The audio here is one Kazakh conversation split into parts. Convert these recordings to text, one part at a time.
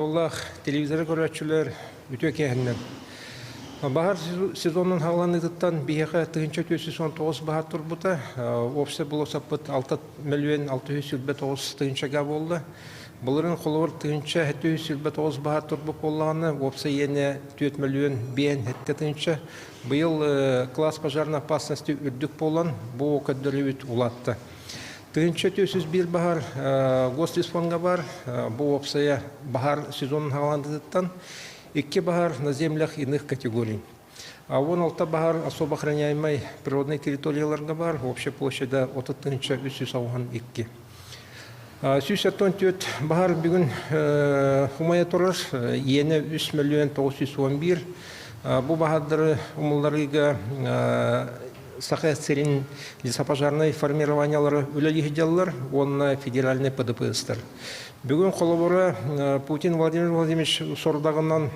Allah televizörü görücüler ütü kehinen. Bahar sezonun havalanıdıktan biyaga tığınca 419 bahar turbuta. Opse bulu sapıt 6 milyon 609 tığınçaga oldu. Bunların kolor tığınça 709 bahar turbuk olanı opse yine 4 milyon biyen hette tığınça. Bu yıl klas pajarına opasnosti ürdük bolan bu kadar ulattı. Tığınça 401 bahar Госреспонга бар, bu opsaya bahar sezonun havalandığından 2 bahar на землях иных категорий. А 16 bahar особо охраняемой природной территорияларга бар, общая площадь от тığınça 392. Süsyaton bahar bugün humaya turur, yeni 3 milyon 911. Bu bahadır umullarıga Саха серин лесопожарной формированиялары үлелі хеделлар, онна федеральный ПДП-стар. Бүгін қолыбыры Путин Владимир Владимирович сордағынан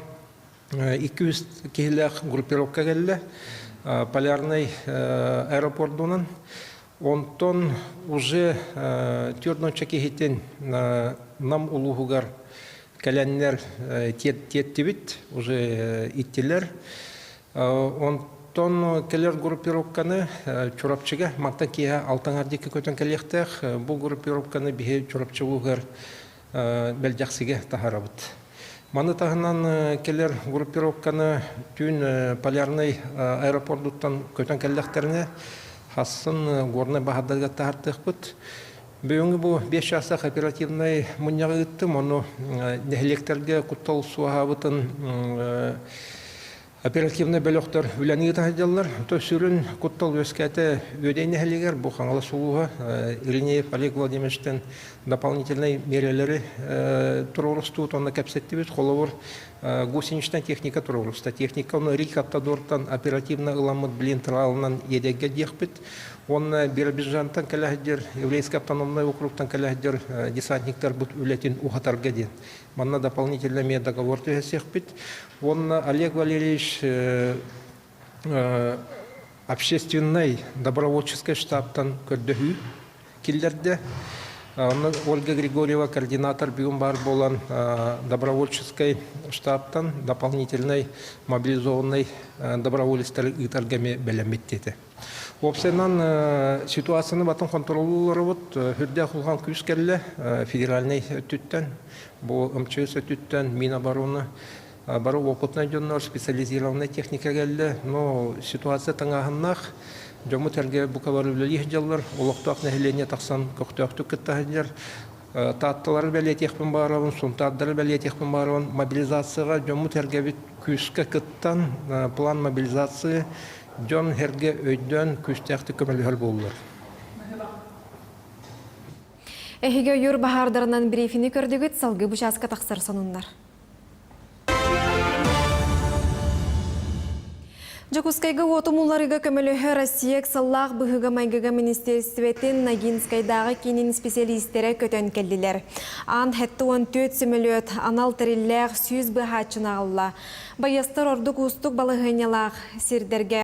200 кейләқ группировка келді, полярный аэропордунан. Онтон уже түрдноча кейтен нам улуғығар кәләннер теттебіт, уже иттелер. Тон келер группировканы чурапчыга мактан кия алтаңардыки көтөн келектех бу группировканы бихе чурапчылыгар белжаксиге тахарабыт. Маны тагынан келер группировканы түн полярный аэропорттан көтөн келектерине хасын горный бахадага тахартыкпыт. Бүгүнкү бу 5 жасак оперативный муньяга ыттым, ону нехлектерге куттал суахабытын Оперативный бөлөктөр үләнеге тахыдалар. То сүрүн куттал өскәте өдейне хәлигәр бу хаңала сулуга Иринеев Олег Владимировичтен дополнительные мерелери турурусту тонна капсеттибит холовор гусеничная техника туруруста. Техника оны рик аптадортан оперативно ыламыт блинтралынан едеге дехпит. Он Биробиджантан кәләһдер, еврейский автономный округтан кәләһдер десантниктар бут үлетин ухатарга ден. Манна дополнительный договор төһәсехпит. Он Олег Валерьевич общественный добровольческий штабтан көрдөһү киллерде. Ольга Григорьева, координатор бүгін бар болан добровольческий штабтан дополнительный мобилизованный добровольцтер ытаргаме бәләметтеті. Опсенан ситуацияны батын контроллары вот хүрдә кылган күз келле федеральный түттен, бу МЧС түттен, Минобороны бару опытный жоннор специализированный техника келле, но ситуация таңаһыннах Жому терге букавар үлелих жаллар, олоқтуақ нәхилене тақсан көқтуақту кіттахыдер, таттылары бәлетекпін барауын, сұнтаддары бәлетекпін барауын, мобилизацияға жому терге бит күскі кіттан план мобилизация жон херге өйден күстәқті көмелігер болулар. Эхиге юр бахардарынан брифини көрдігіт салғы бұшасқа тақсар сонындар. Жакускайга отумулларыга көмөлөһө Россия саллах быһыга майгага министерстветін Ногинскайдағы кинин специалисттері көтөн келдилер. Ан хетті 14 сөмөлөт анал тірилләғ сүйіз быхачына алла. Байастар ордук устук балығынялақ сирдерге